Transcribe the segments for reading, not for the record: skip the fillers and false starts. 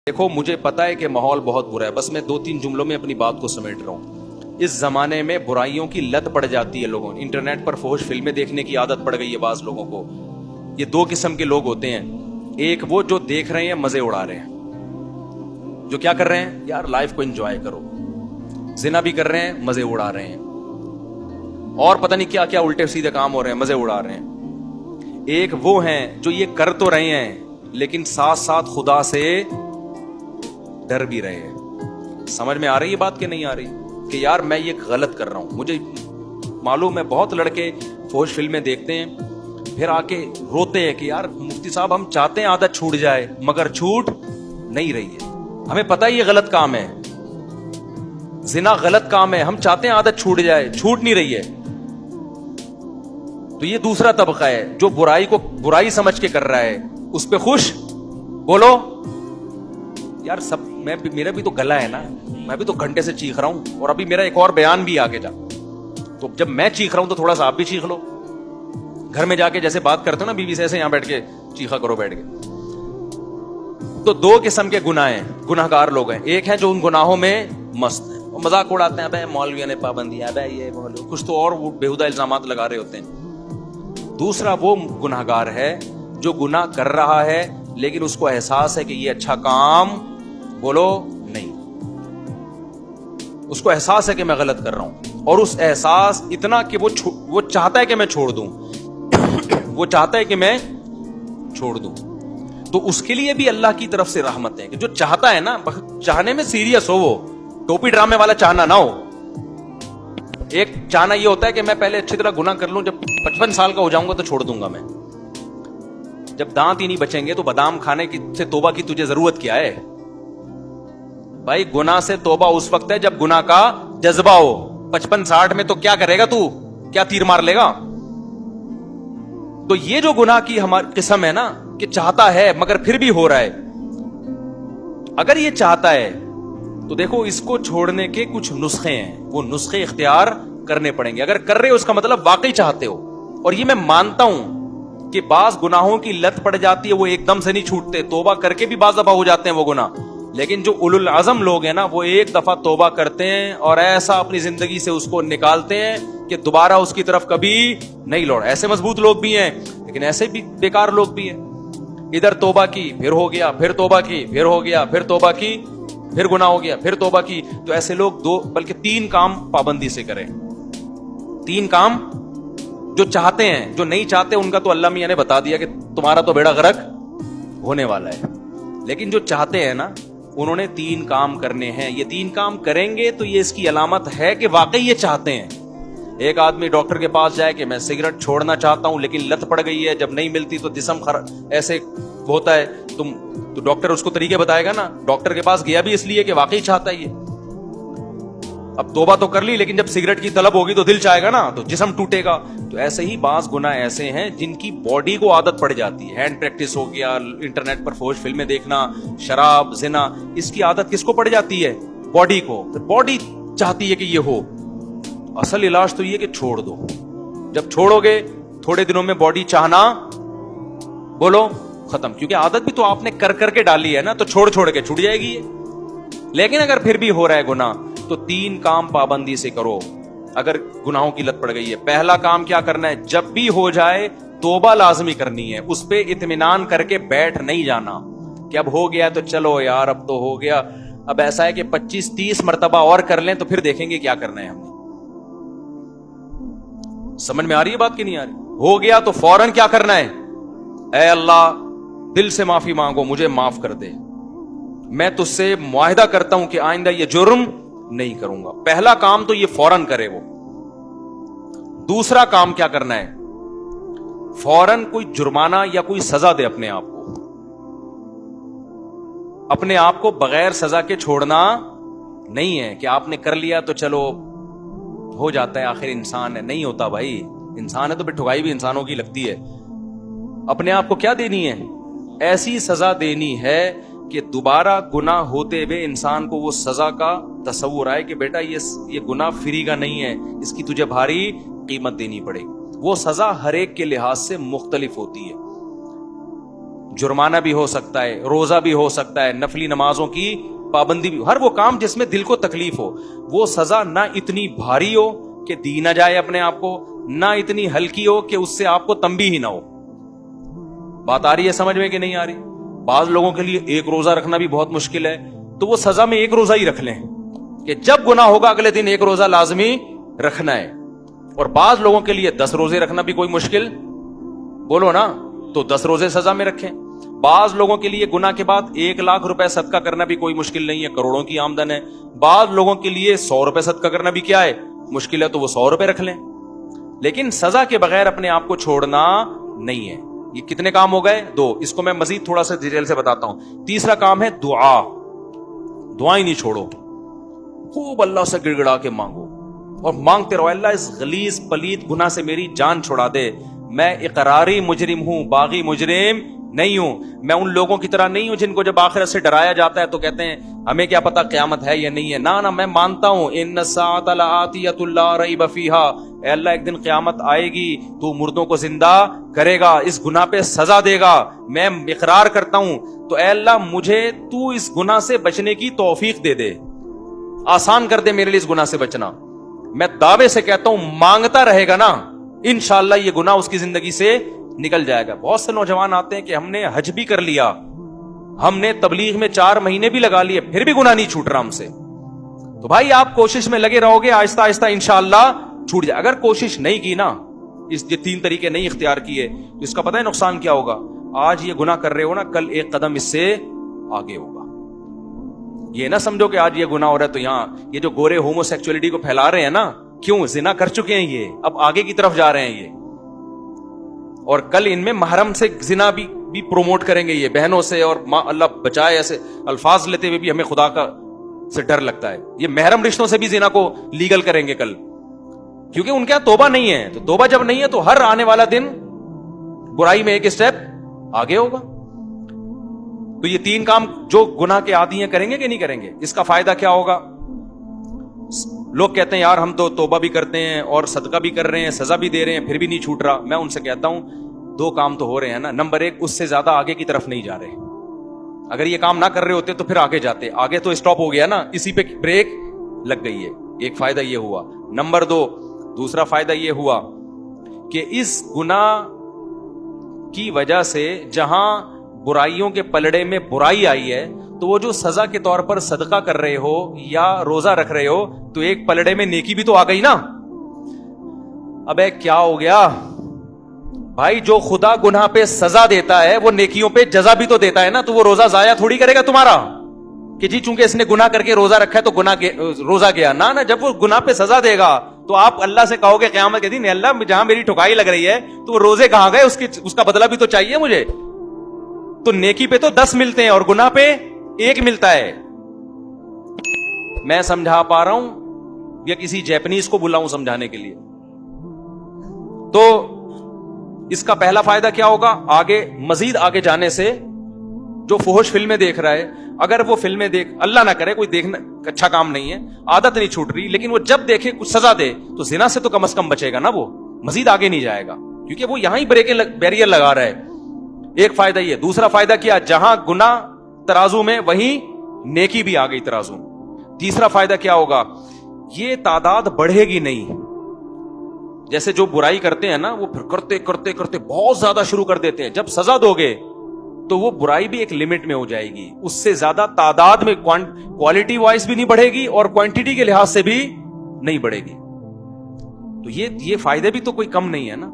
دیکھو مجھے پتا ہے کہ ماحول بہت برا ہے، بس میں 2-3 جملوں میں اپنی بات کو سمیٹ رہا ہوں۔ اس زمانے میں برائیوں کی لت پڑ جاتی ہے لوگوں، انٹرنیٹ پر فحش فلمیں دیکھنے کی عادت پڑ گئی ہے بعض لوگوں کو۔ یہ 2 قسم کے لوگ ہوتے ہیں، ایک وہ جو دیکھ رہے ہیں مزے اڑا رہے ہیں، جو کیا کر رہے ہیں یار لائف کو انجوائے کرو، زنا بھی کر رہے ہیں مزے اڑا رہے ہیں، اور پتہ نہیں کیا کیا الٹے سیدھے کام ہو رہے ہیں، مزے اڑا رہے ہیں۔ ایک وہ ہیں جو یہ کر تو رہے ہیں لیکن ساتھ ساتھ خدا سے ڈر بھی رہے ہیں۔ سمجھ میں آ رہی ہے بات کہ نہیں آ رہی کہ یار میں یہ غلط کر رہا ہوں؟ مجھے معلوم ہے بہت لڑکے فحش فلمیں دیکھتے ہیں پھر آ کے روتے ہیں کہ یار مفتی صاحب ہم چاہتے ہیں عادت چھوٹ جائے مگر چھوٹ نہیں رہی ہے، ہمیں پتہ ہے یہ غلط کام ہے، زنا غلط کام ہے، ہم چاہتے ہیں عادت چھوٹ جائے، چھوٹ نہیں رہی ہے۔ تو یہ دوسرا طبقہ ہے جو برائی کو برائی سمجھ کے کر رہا ہے، اس پہ خوش بولو یار سب میرا بھی تو گلا ہے نا، میں بھی تو گھنٹے سے چیخ رہا ہوں، اور ابھی میرا ایک اور بیان بھی آگے جا، تو جب میں چیخ رہا ہوں تو تھوڑا سا آپ بھی چیخ لو، گھر میں جا کے جیسے بات کرتے ہو نا بیوی سے، ایسے یہاں بیٹھ کے چیخا کرو بیٹھ کے۔ تو 2 قسم کے گناہ ہیں، گناہ گار لوگ ہیں، ایک ہیں جو ان گناہوں میں مست ہیں، وہ مذاق اڑاتے ہیں، ابے مولویوں نے پابندی، ابے یہ کچھ تو اور وہ بےہودہ الزامات لگا رہے ہوتے ہیں۔ دوسرا وہ گناہ گار ہے جو گناہ کر رہا ہے لیکن اس کو احساس ہے کہ یہ اچھا کام بولو نہیں، اس کو احساس ہے کہ میں غلط کر رہا ہوں، اور اس احساس اتنا کہ وہ چاہتا ہے کہ میں چھوڑ دوں وہ چاہتا ہے کہ میں چھوڑ دوں۔ تو اس کے لیے بھی اللہ کی طرف سے رحمت ہے کہ جو چاہتا ہے نا، چاہنے میں سیریس ہو، وہ ٹوپی ڈرامے والا چاہنا نہ ہو۔ ایک چاہنا یہ ہوتا ہے کہ میں پہلے اچھی طرح گناہ کر لوں، جب 55 سال کا ہو جاؤں گا تو چھوڑ دوں گا میں، جب دانت ہی نہیں بچیں گے تو بادام کھانے سے توبہ کی تجھے ضرورت کیا ہے بھائی؟ گناہ سے توبہ اس وقت ہے جب گناہ کا جذبہ ہو، 55-60 میں تو کیا کرے گا تو؟ کیا تیر مار لے گا؟ تو یہ جو گناہ کی ہماری قسم ہے نا کہ چاہتا ہے مگر پھر بھی ہو رہا ہے، اگر یہ چاہتا ہے تو دیکھو اس کو چھوڑنے کے کچھ نسخے ہیں، وہ نسخے اختیار کرنے پڑیں گے۔ اگر کر رہے ہو اس کا مطلب واقعی چاہتے ہو، اور یہ میں مانتا ہوں کہ بعض گناہوں کی لت پڑ جاتی ہے، وہ ایک دم سے نہیں چھوٹتے، توبہ کر کے بھی بعض دفعہ ہو جاتے ہیں وہ گناہ، لیکن جو اولو العزم لوگ ہیں نا وہ ایک دفعہ توبہ کرتے ہیں اور ایسا اپنی زندگی سے اس کو نکالتے ہیں کہ دوبارہ اس کی طرف کبھی نہیں لوٹ۔ ایسے مضبوط لوگ بھی ہیں لیکن ایسے بھی بیکار لوگ بھی ہیں، ادھر توبہ کی پھر ہو گیا، پھر توبہ کی پھر ہو گیا، پھر توبہ کی پھر گناہ ہو گیا، پھر توبہ کی۔ تو ایسے لوگ 2 بلکہ 3 کام پابندی سے کریں، 3 کام جو چاہتے ہیں، جو نہیں چاہتے ان کا تو اللہ میاں نے بتا دیا کہ تمہارا تو بیڑا غرق ہونے والا ہے، لیکن جو چاہتے ہیں نا انہوں نے 3 کام کرنے ہیں۔ یہ 3 کام کریں گے تو یہ اس کی علامت ہے کہ واقعی یہ چاہتے ہیں۔ ایک آدمی ڈاکٹر کے پاس جائے کہ میں سگریٹ چھوڑنا چاہتا ہوں لیکن لت پڑ گئی ہے، جب نہیں ملتی تو جسم ایسے ہوتا ہے، تو ڈاکٹر اس کو طریقے بتائے گا نا۔ ڈاکٹر کے پاس گیا بھی اس لیے کہ واقعی چاہتا ہے یہ، اب توبہ تو کر لی لیکن جب سگریٹ کی طلب ہوگی تو دل چاہے گا نا، تو جسم ٹوٹے گا۔ تو ایسے ہی بعض گناہ ایسے ہیں جن کی باڈی کو عادت پڑ جاتی ہے، ہینڈ پریکٹس ہو گیا، انٹرنیٹ پر فحش فلمیں دیکھنا، شراب، زنا، اس کی عادت کس کو پڑ جاتی ہے؟ باڈی کو۔ باڈی چاہتی ہے کہ یہ ہو، اصل علاج تو یہ کہ چھوڑ دو۔ جب چھوڑو گے تھوڑے دنوں میں باڈی چاہنا بولو ختم، کیونکہ عادت بھی تو آپ نے کر کر کے ڈالی ہے نا، تو چھوڑ چھوڑ کے چھوٹ جائے گی یہ۔ لیکن اگر پھر بھی ہو رہا ہے گناہ تو 3 کام پابندی سے کرو اگر گناہوں کی لت پڑ گئی ہے۔ پہلا کام کیا کرنا ہے؟ جب بھی ہو جائے توبہ لازمی کرنی ہے، اس پہ اطمینان کر کے بیٹھ نہیں جانا کہ اب ہو گیا تو چلو یار اب تو ہو گیا، اب ایسا ہے کہ 25-30 مرتبہ اور کر لیں تو پھر دیکھیں گے کیا کرنا ہے ہم نے۔ سمجھ میں آ رہی ہے بات کہ نہیں آ رہی؟ ہو گیا تو فوراً کیا کرنا ہے؟ اے اللہ دل سے معافی مانگو، مجھے معاف کر دے، میں تجھ سے معاہدہ کرتا ہوں کہ آئندہ یہ جرم نہیں کروں گا۔ پہلا کام تو یہ فوراً کرے وہ۔ دوسرا کام کیا کرنا ہے؟ فوراً کوئی جرمانہ یا کوئی سزا دے اپنے آپ کو، اپنے آپ کو بغیر سزا کے چھوڑنا نہیں ہے کہ آپ نے کر لیا تو چلو ہو جاتا ہے، آخر انسان ہے، نہیں ہوتا بھائی، انسان ہے تو پھر ٹھگائی بھی انسانوں کی لگتی ہے۔ اپنے آپ کو کیا دینی ہے؟ ایسی سزا دینی ہے کہ دوبارہ گناہ ہوتے ہوئے انسان کو وہ سزا کا تصور آئے کہ بیٹا یہ گناہ فری کا نہیں ہے، اس کی تجھے بھاری قیمت دینی پڑے گی۔ وہ سزا ہر ایک کے لحاظ سے مختلف ہوتی ہے۔ جرمانہ بھی ہو سکتا ہے, روزہ بھی ہو سکتا ہے, نفلی نمازوں کی پابندی بھی, ہر وہ کام جس میں دل کو تکلیف ہو. وہ سزا نہ اتنی بھاری ہو کہ دی نہ جائے اپنے آپ کو, نہ اتنی ہلکی ہو کہ اس سے آپ کو تنبیہ ہی نہ ہو. بات آ رہی ہے سمجھ میں کہ نہیں آ رہی؟ بعض لوگوں کے لیے ایک روزہ رکھنا بھی بہت مشکل ہے, تو وہ سزا میں ایک روزہ ہی رکھ لیں کہ جب گناہ ہوگا اگلے دن ایک روزہ لازمی رکھنا ہے. اور بعض لوگوں کے لیے 10 روزے رکھنا بھی کوئی مشکل, بولو نا, تو 10 روزے سزا میں رکھیں. بعض لوگوں کے لیے گناہ کے بعد 1 لاکھ روپے صدقہ کرنا بھی کوئی مشکل نہیں ہے, کروڑوں کی آمدن ہے. بعض لوگوں کے لیے 100 روپے صدقہ کرنا بھی کیا ہے, مشکل ہے, تو وہ 100 روپے رکھ لیں. لیکن سزا کے بغیر اپنے آپ کو چھوڑنا نہیں ہے. یہ کتنے کام ہو گئے؟ 2. اس کو میں مزید تھوڑا سا ڈیٹیل سے بتاتا ہوں. تیسرا کام ہے دعا. دعائیں نہیں چھوڑو, خوب اللہ سے گڑ گڑا کے مانگو اور مانگتے رہو, اللہ اس غلیظ پلید گناہ سے میری جان چھڑا دے. میں اقراری مجرم ہوں, باغی مجرم نہیں ہوں. میں ان لوگوں کی طرح نہیں ہوں جن کو جب آخرت سے ڈرایا جاتا ہے تو کہتے ہیں ہمیں کیا پتا قیامت ہے یا نہیں ہے. نہ میں مانتا ہوں ان الساعۃ لآتیۃ لا ریب فیہا, اے اللہ ایک دن قیامت آئے گی, تو مردوں کو زندہ کرے گا, اس گناہ پہ سزا دے گا, میں اقرار کرتا ہوں. تو اے اللہ مجھے تو اس گناہ سے بچنے کی توفیق دے دے, آسان کر دے میرے لیے اس گناہ سے بچنا. میں دعوے سے کہتا ہوں مانگتا رہے گا نا, انشاءاللہ یہ گناہ اس کی زندگی سے نکل جائے گا. بہت سے نوجوان آتے ہیں کہ ہم نے حج بھی کر لیا, ہم نے تبلیغ میں 4 مہینے بھی لگا لیے, پھر بھی گناہ نہیں چھوٹ رہا ہم سے. تو بھائی آپ کوشش میں لگے رہو گے, آہستہ آہستہ انشاءاللہ چھوٹ جائے. اگر کوشش نہیں کی نا, یہ 3 طریقے نہیں اختیار کیے, تو اس کا پتہ ہے نقصان کیا ہوگا؟ آج یہ گناہ کر رہے ہو نا, کل ایک قدم اس سے آگے ہوگا. یہ نہ سمجھو کہ آج یہ گناہ ہو رہا ہے تو یہاں یہ جو گورے ہومو سیکچولیٹی کو پھیلا رہے ہیں نا, کیوں؟ زنا کر چکے ہیں یہ, اب آگے کی طرف جا رہے ہیں یہ, اور کل ان میں محرم سے زنا بھی پروموٹ کریں گے یہ, بہنوں سے. اور اللہ بچائے ایسے الفاظ لیتے ہوئے بھی ہمیں خدا کا سے ڈر لگتا ہے. یہ محرم رشتوں سے بھی زنا کو لیگل کریں گے کل, کیونکہ ان کے توبہ نہیں ہے. تو توبہ جب نہیں ہے تو ہر آنے والا دن برائی میں ایک اسٹیپ آگے ہوگا. تو یہ 3 کام جو گناہ کے عادی ہیں کریں گے کہ نہیں کریں گے؟ اس کا فائدہ کیا ہوگا؟ لوگ کہتے ہیں یار ہم تو توبہ بھی کرتے ہیں اور صدقہ بھی کر رہے ہیں, سزا بھی دے رہے ہیں, پھر بھی نہیں چھوٹ رہا. میں ان سے کہتا ہوں 2 کام تو ہو رہے ہیں نا. نمبر 1, اس سے زیادہ آگے کی طرف نہیں جا رہے. اگر یہ کام نہ کر رہے ہوتے تو پھر آگے جاتے. آگے تو اسٹاپ ہو گیا نا, اسی پہ بریک لگ گئی ہے. ایک فائدہ یہ ہوا. نمبر 2, دوسرا فائدہ یہ ہوا کہ اس گناہ کی وجہ سے جہاں برائیوں کے پلڑے میں برائی آئی ہے, تو وہ جو سزا کے طور پر صدقہ کر رہے ہو یا روزہ رکھ رہے ہو, تو ایک پلڑے میں نیکی بھی تو آ گئی نا. ابے کیا ہو گیا بھائی؟ جو خدا گناہ پہ سزا دیتا ہے وہ نیکیوں پہ جزا بھی تو دیتا ہے نا. تو وہ روزہ ضائع تھوڑی کرے گا تمہارا کہ جی چونکہ اس نے گناہ کر کے روزہ رکھا ہے تو روزہ گیا. نہ, جب وہ گناہ پہ سزا دے گا تو آپ اللہ سے کہو گے قیامت کے دن, اللہ جہاں میری ٹھکائی لگ رہی ہے تو وہ روزے کہاں گئے, اس کا بدلہ بھی تو چاہیے مجھے. تو نیکی پہ تو 10 ملتے ہیں اور گناہ پہ 1 ملتا ہے. میں سمجھا پا رہا ہوں یا کسی جیپنیز کو بلاؤں سمجھانے کے لیے؟ تو اس کا پہلا فائدہ کیا ہوگا؟ آگے مزید آگے جانے سے جو فحش فلمیں دیکھ رہا ہے, اگر وہ فلمیں اللہ نہ کرے, کوئی دیکھنا اچھا کام نہیں ہے, عادت نہیں چھوٹ رہی, لیکن وہ جب دیکھے کچھ سزا دے تو زنا سے تو کم از کم بچے گا نا, وہ مزید آگے نہیں جائے گا کیونکہ وہ یہاں ہی بیریئر لگا رہا ہے. ایک فائدہ یہ. دوسرا فائدہ کیا؟ جہاں گناہ ترازو میں وہیں نیکی بھی آ گئی ترازو. تیسرا فائدہ کیا ہوگا؟ یہ تعداد بڑھے گی نہیں. جیسے جو برائی کرتے ہیں نا, وہ پھر کرتے کرتے کرتے بہت زیادہ شروع کر دیتے ہیں. جب سزا دو گے تو وہ برائی بھی ایک لمٹ میں ہو جائے گی, اس سے زیادہ تعداد میں کوالٹی وائز بھی نہیں بڑھے گی اور کوانٹٹی کے لحاظ سے بھی نہیں بڑھے گی. تو یہ فائدے بھی تو کوئی کم نہیں ہے نا.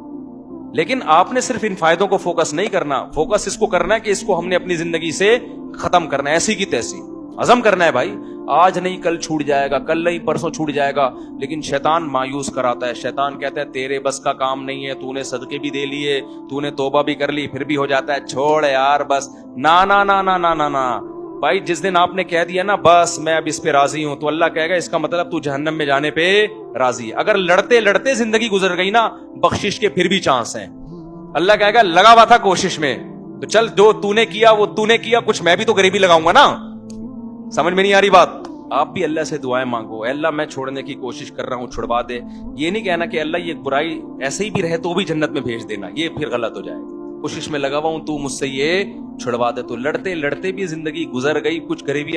لیکن آپ نے صرف ان فائدوں کو فوکس نہیں کرنا, فوکس اس کو کرنا ہے کہ اس کو ہم نے اپنی زندگی سے ختم کرنا ہے, ایسی کی تیسی عزم کرنا ہے. بھائی آج نہیں کل چھوٹ جائے گا, کل نہیں پرسوں چھوٹ جائے گا. لیکن شیطان مایوس کراتا ہے. شیطان کہتا ہے تیرے بس کا کام نہیں ہے, تو نے صدقے بھی دے لیے, تو نے توبہ بھی کر لی, پھر بھی ہو جاتا ہے چھوڑ یار بس. نا نا نا نا نا نا نا بھائی, جس دن آپ نے کہہ دیا نا بس میں اب اس پہ راضی ہوں, تو اللہ کہے گا اس کا مطلب تو جہنم میں جانے پہ راضی ہے. اگر لڑتے لڑتے زندگی گزر گئی نا, بخشش کے پھر بھی چانس ہیں. اللہ کہے گا لگا ہوا تھا کوشش میں, تو چل جو تو نے کیا وہ تو نے کیا, کچھ میں بھی تو غریبی لگاؤں گا نا. سمجھ میں نہیں آ رہی بات؟ آپ بھی اللہ سے دعائیں مانگو, اے اللہ میں چھوڑنے کی کوشش کر رہا ہوں, چھڑوا دے. یہ نہیں کہنا کہ اللہ یہ برائی ایسے ہی بھی رہے تو بھی جنت میں بھیج دینا, یہ پھر غلط ہو جائے گا. کوشش میں لگا ہوا ہوں تو مجھ سے یہ چھڑوا دے. تو لڑتے لڑتے بھی زندگی گزر گئی, کچھ غریبی